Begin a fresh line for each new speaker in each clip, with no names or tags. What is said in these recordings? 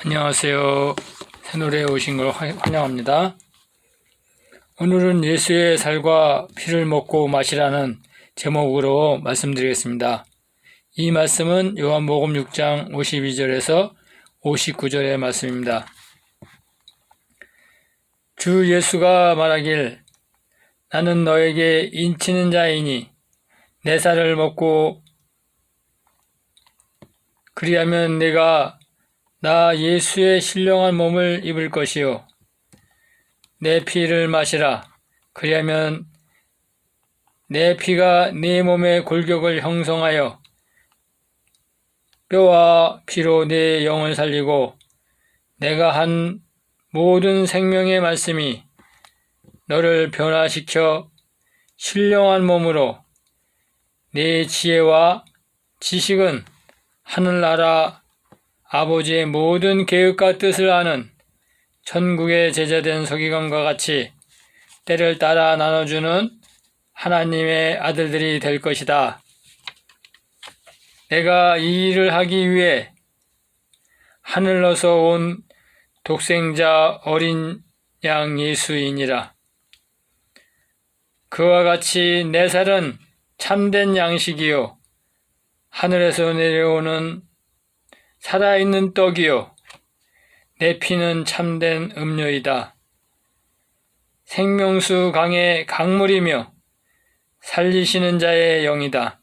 안녕하세요. 새노래에 오신 걸 환영합니다. 오늘은 예수의 살과 피를 먹고 마시라는 제목으로 말씀드리겠습니다. 이 말씀은 요한복음 6장 52절에서 59절의 말씀입니다. 주 예수가 말하길 나는 너에게 인치는 자이니 내 살을 먹고 그리하면 내가 나 예수의 신령한 몸을 입을 것이요 내 피를 마시라. 그리하면 내 피가 네 몸의 골격을 형성하여 뼈와 피로 네 영을 살리고 내가 한 모든 생명의 말씀이 너를 변화시켜 신령한 몸으로 네 지혜와 지식은 하늘나라 아버지의 모든 계획과 뜻을 아는 천국의 제자된 서기관과 같이 때를 따라 나눠주는 하나님의 아들들이 될 것이다. 내가 이 일을 하기 위해 하늘로서 온 독생자 어린 양 예수이니라. 그와 같이 내 살은 참된 양식이요 하늘에서 내려오는 살아있는 떡이요 내 피는 참된 음료이다. 생명수 강의 강물이며 살리시는 자의 영이다.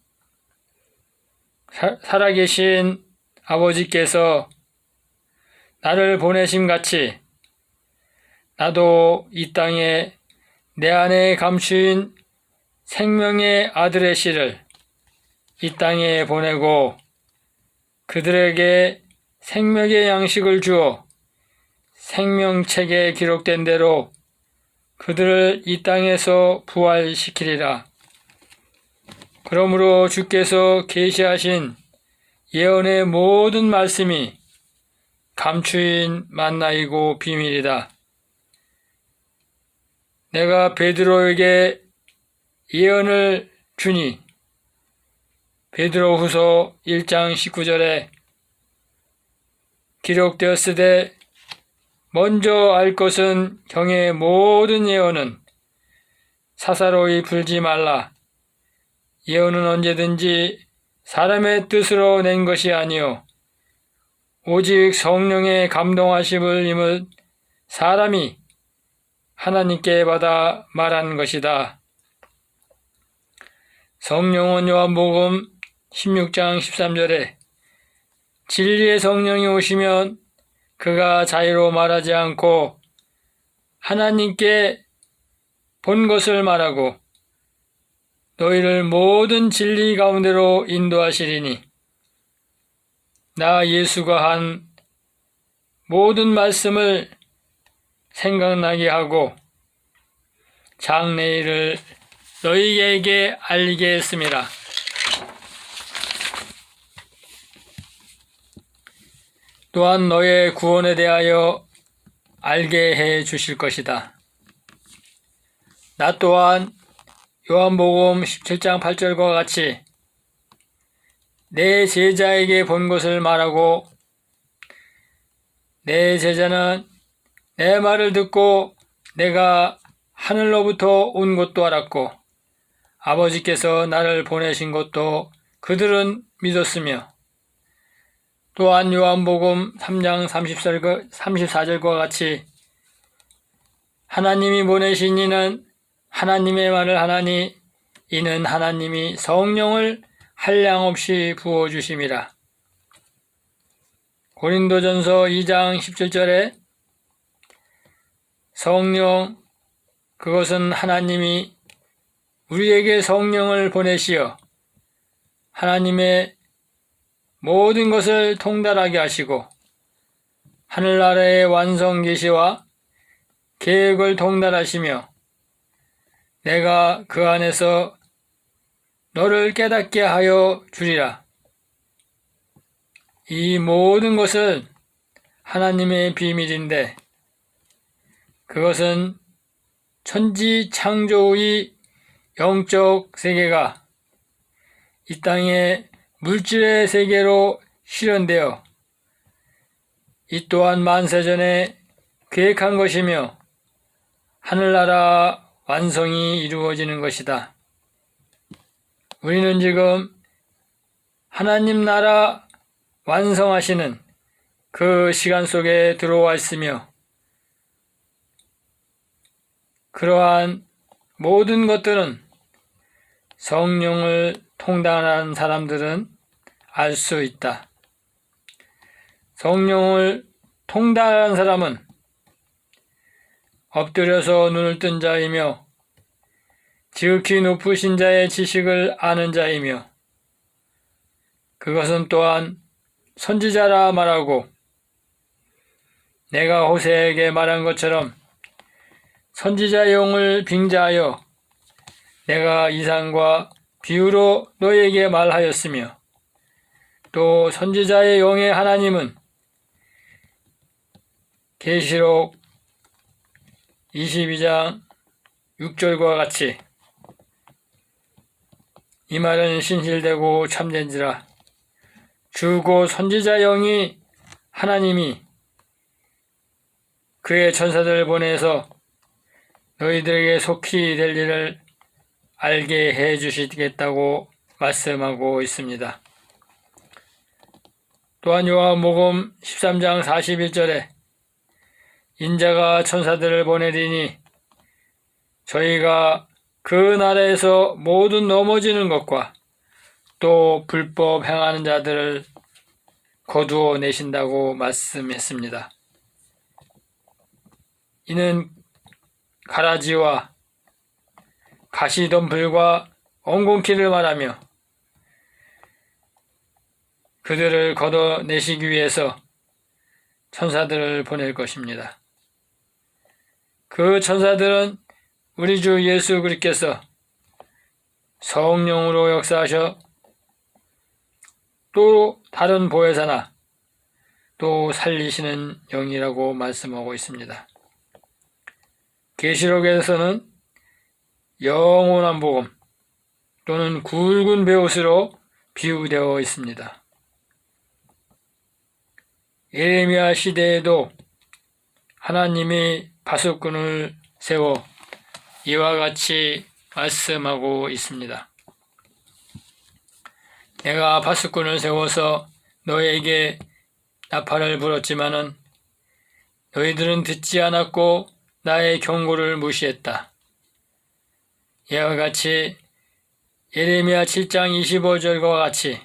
살아계신 아버지께서 나를 보내심같이 나도 이 땅에 내 안에 감추인 생명의 아들의 씨를 이 땅에 보내고 그들에게 생명의 양식을 주어 생명책에 기록된 대로 그들을 이 땅에서 부활시키리라. 그러므로 주께서 계시하신 예언의 모든 말씀이 감추인 만나이고 비밀이다. 내가 베드로에게 예언을 주니 베드로후서 1장 19절에 기록되었으되 먼저 알 것은 경의 모든 예언은 사사로이 풀지 말라. 예언은 언제든지 사람의 뜻으로 낸 것이 아니요 오직 성령의 감동하심을 입은 사람이 하나님께 받아 말한 것이다. 성령은 요한복음 16장 13절에 진리의 성령이 오시면 그가 자유로 말하지 않고 하나님께 본 것을 말하고 너희를 모든 진리 가운데로 인도하시리니 나 예수가 한 모든 말씀을 생각나게 하고 장래일을 너희에게 알게 했음이라. 또한 너의 구원에 대하여 알게 해 주실 것이다. 나 또한 요한복음 17장 8절과 같이 내 제자에게 본 것을 말하고 내 제자는 내 말을 듣고 내가 하늘로부터 온 것도 알았고 아버지께서 나를 보내신 것도 그들은 믿었으며 또한 요한복음 3장 34절과 같이 하나님이 보내신 이는 하나님의 말을 하나니 이는 하나님이 성령을 한량없이 부어주심이라. 고린도전서 2장 17절에 성령 그것은 하나님이 우리에게 성령을 보내시어 하나님의 모든 것을 통달하게 하시고 하늘나라의 완성 계시와 계획을 통달하시며 내가 그 안에서 너를 깨닫게 하여 주리라. 이 모든 것은 하나님의 비밀인데 그것은 천지 창조의 영적 세계가 이 땅의 물질의 세계로 실현되어 이 또한 만세전에 계획한 것이며 하늘나라 완성이 이루어지는 것이다. 우리는 지금 하나님 나라 완성하시는 그 시간 속에 들어와 있으며 그러한 모든 것들은 성령을 통달한 사람들은 알 수 있다. 성령을 통달한 사람은 엎드려서 눈을 뜬 자이며 지극히 높으신 자의 지식을 아는 자이며 그것은 또한 선지자라 말하고 내가 호세에게 말한 것처럼 선지자 영을 빙자하여 내가 이상과 비유로 너에게 말하였으며 또 선지자의 영의 하나님은 계시록 22장 6절과 같이 이 말은 신실되고 참된지라 주고 선지자 영이 하나님이 그의 천사들을 보내서 너희들에게 속히 될 일을 알게 해 주시겠다고 말씀하고 있습니다. 또한 요한복음 13장 41절에 인자가 천사들을 보내리니 저희가 그 나라에서 모든 넘어지는 것과 또 불법 행하는 자들을 거두어 내신다고 말씀했습니다. 이는 가라지와 가시덤불과 엉겅퀴를 말하며 그들을 걷어내시기 위해서 천사들을 보낼 것입니다. 그 천사들은 우리 주 예수 그리스도께서 성령으로 역사하셔 또 다른 보혜사나 또 살리시는 영이라고 말씀하고 있습니다. 계시록에서는 영원한 복음 또는 굵은 베옷으로 비유되어 있습니다. 예레미야 시대에도 하나님이 파수꾼을 세워 이와 같이 말씀하고 있습니다. 내가 파수꾼을 세워서 너에게 나팔을 불었지만은 너희들은 듣지 않았고 나의 경고를 무시했다. 이와 같이 예레미야 7장 25절과 같이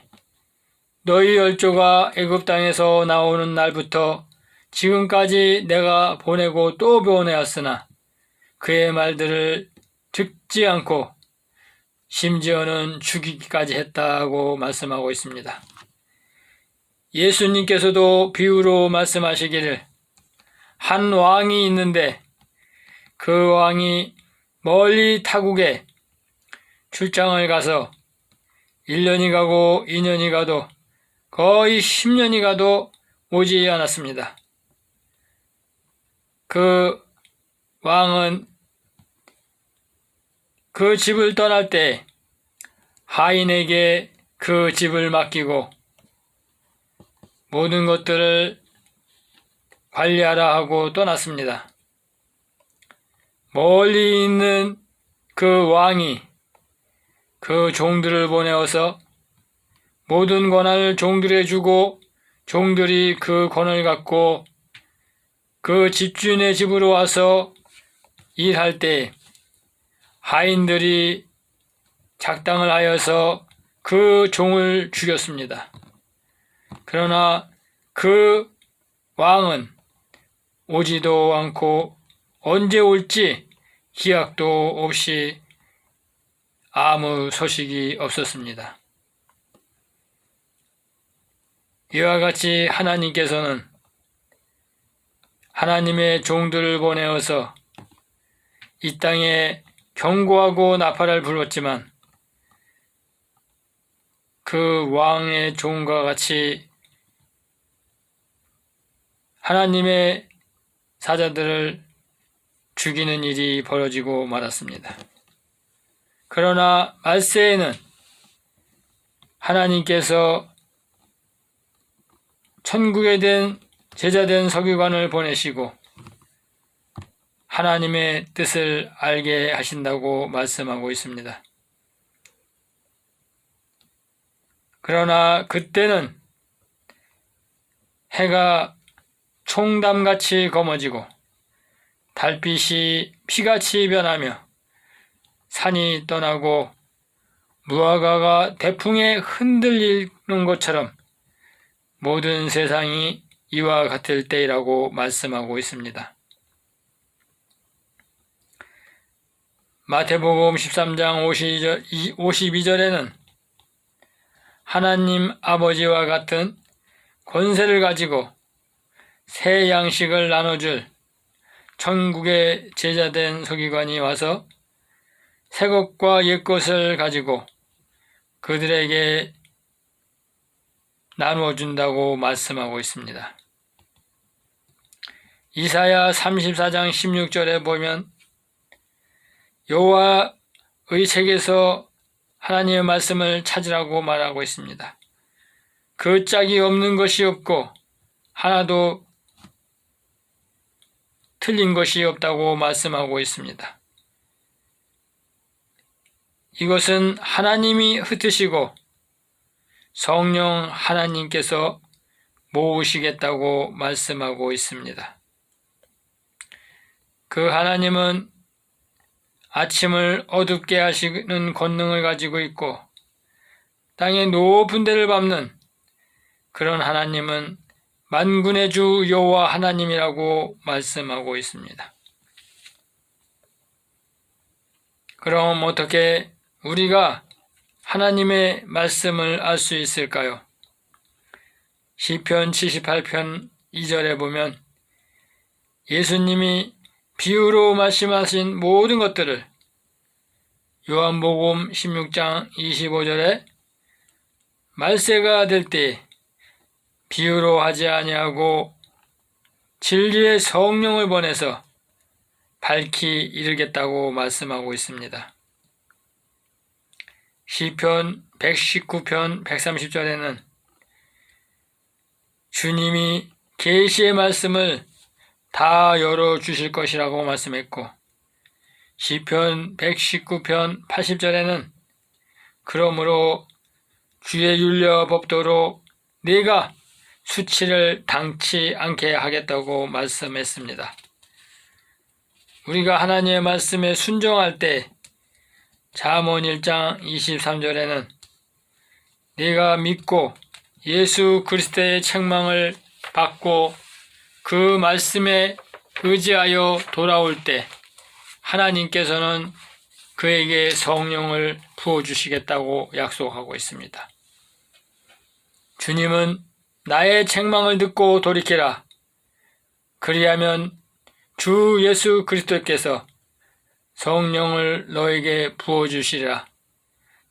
너희 열조가 애굽 땅에서 나오는 날부터 지금까지 내가 보내고 또 보내었으나 그의 말들을 듣지 않고 심지어는 죽이기까지 했다고 말씀하고 있습니다. 예수님께서도 비유로 말씀하시기를 한 왕이 있는데 그 왕이 멀리 타국에 출장을 가서 1년이 가고 2년이 가도 거의 10년이 가도 오지 않았습니다. 그 왕은 그 집을 떠날 때 하인에게 그 집을 맡기고 모든 것들을 관리하라 하고 떠났습니다. 멀리 있는 그 왕이 그 종들을 보내어서 모든 권한을 종들에게 주고 종들이 그 권을 갖고 그 집주인의 집으로 와서 일할 때 하인들이 작당을 하여서 그 종을 죽였습니다. 그러나 그 왕은 오지도 않고 언제 올지 기약도 없이 아무 소식이 없었습니다. 이와 같이 하나님께서는 하나님의 종들을 보내어서 이 땅에 경고하고 나팔을 불었지만 그 왕의 종과 같이 하나님의 사자들을 죽이는 일이 벌어지고 말았습니다. 그러나 말세에는 하나님께서 천국에 된 제자된 서기관을 보내시고 하나님의 뜻을 알게 하신다고 말씀하고 있습니다. 그러나 그때는 해가 총담같이 검어지고 달빛이 피같이 변하며 산이 떠나고 무화과가 대풍에 흔들리는 것처럼 모든 세상이 이와 같을 때이라고 말씀하고 있습니다. 마태복음 13장 52절에는 하나님 아버지와 같은 권세를 가지고 새 양식을 나눠줄 천국의 제자된 서기관이 와서 새 것과 옛 것을 가지고 그들에게 나누어 준다고 말씀하고 있습니다. 이사야 34장 16절에 보면 여호와의 책에서 하나님의 말씀을 찾으라고 말하고 있습니다. 그 짝이 없는 것이 없고 하나도 틀린 것이 없다고 말씀하고 있습니다. 이것은 하나님이 흩으시고 성령 하나님께서 모으시겠다고 말씀하고 있습니다. 그 하나님은 아침을 어둡게 하시는 권능을 가지고 있고 땅의 높은 데를 밟는 그런 하나님은 만군의 주 여호와 하나님이라고 말씀하고 있습니다. 그럼 어떻게 우리가 하나님의 말씀을 알 수 있을까요? 시편 78편 2절에 보면 예수님이 비유로 말씀하신 모든 것들을 요한복음 16장 25절에 말세가 될 때 비유로 하지 아니하고 진리의 성령을 보내서 밝히 이르겠다고 말씀하고 있습니다. 시편 119편 130절에는 주님이 계시의 말씀을 다 열어주실 것이라고 말씀했고 시편 119편 80절에는 그러므로 주의 윤례와 법도로 네가 수치를 당치 않게 하겠다고 말씀했습니다. 우리가 하나님의 말씀에 순종할 때 잠언 1장 23절에는 네가 믿고 예수 그리스도의 책망을 받고 그 말씀에 의지하여 돌아올 때 하나님께서는 그에게 성령을 부어주시겠다고 약속하고 있습니다. 주님은 나의 책망을 듣고 돌이키라. 그리하면 주 예수 그리스도께서 성령을 너에게 부어주시리라.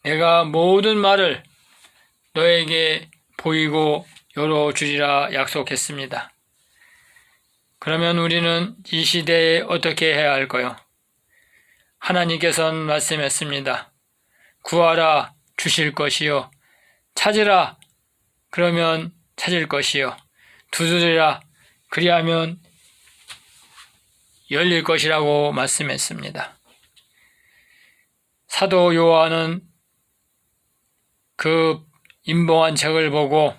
내가 모든 말을 너에게 보이고 열어주리라 약속했습니다. 그러면 우리는 이 시대에 어떻게 해야 할까요? 하나님께서는 말씀했습니다. 구하라 주실 것이요 찾으라 그러면 찾을 것이요 두드리라 그리하면 열릴 것이라고 말씀했습니다. 사도 요한은 그 임봉한 책을 보고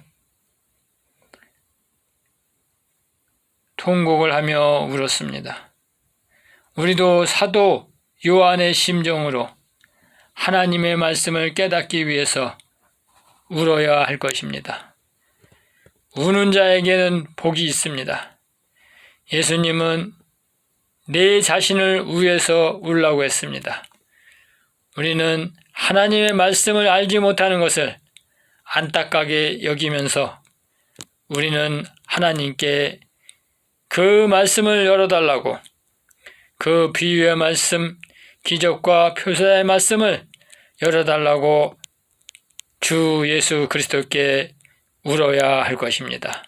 통곡을 하며 울었습니다. 우리도 사도 요한의 심정으로 하나님의 말씀을 깨닫기 위해서 울어야 할 것입니다. 우는 자에게는 복이 있습니다. 예수님은 내 자신을 위해서 울라고 했습니다. 우리는 하나님의 말씀을 알지 못하는 것을 안타깝게 여기면서 우리는 하나님께 그 말씀을 열어달라고 그 비유의 말씀, 기적과 표사의 말씀을 열어달라고 주 예수 그리스도께 울어야 할 것입니다.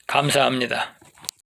감사합니다.